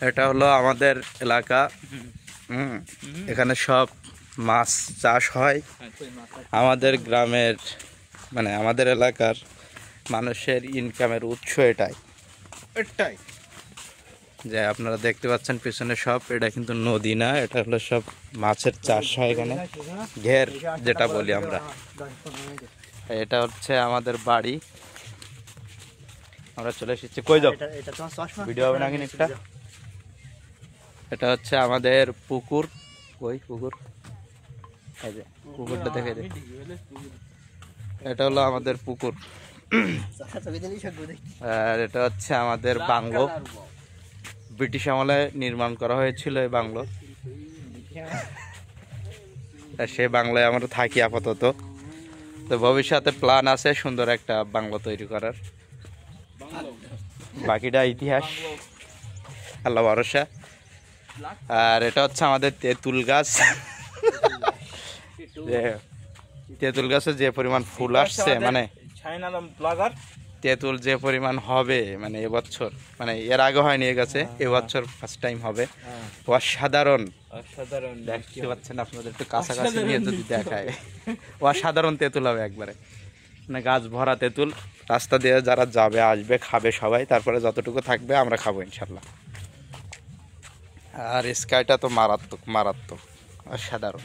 এটা হলো আমাদের এলাকা। এখানে সব মাছ চাষ হয়। আমাদের গ্রামের মানে আমাদের এলাকার মানুষের ইনকামের উৎস এটাই। যে আপনারা দেখতে পাচ্ছেন পিছনে সব, এটা কিন্তু নদী না, এটা হলো সব মাছের চাষ হয় এখানে, ঘের যেটা বলি আমরা। এটা হচ্ছে আমাদের বাড়ি। আমরা চলে এসেছি। কই যাও, ভিডিও হবে না কিন্তু একটা। এটা হচ্ছে আমাদের পুকুর। কই পুকুর? এই যে পুকুরটা দেখে দে। এটা হলো আমাদের পুকুর। আর এটা হচ্ছে আমাদের বাংলো। ব্রিটিশ আমলে নির্মাণ করা হয়েছিল এই বাংলো। সে বাংলায় আমরা থাকি আপাতত। তো ভবিষ্যতে প্ল্যান আছে সুন্দর একটা বাংলো তৈরি করার। বাকিটা ইতিহাস, আল্লাহ ভরসা। আর এটা হচ্ছে আমাদের তেঁতুল গাছ। তেঁতুল গাছে যে পরিমাণ ফুল আসছে, মানে তেঁতুল যে পরিমাণ হবে, মানে এবছর, মানে এর আগে হয়নি, এ গাছে এবছর ফার্স্ট টাইম হবে। অসাধারণ, দেখতে পাচ্ছেন আপনাদের, একটু কাছাকাছি নিয়ে যদি দেখায়, অসাধারণ তেঁতুল হবে একবারে, মানে গাছ ভরা তেঁতুল। রাস্তা দিয়ে যারা যাবে আসবে খাবে সবাই, তারপরে যতটুকু থাকবে আমরা খাবো ইনশাল্লাহ। আর স্কাইটা তো মারাত্মক মারাত্মক, অসাধারণ।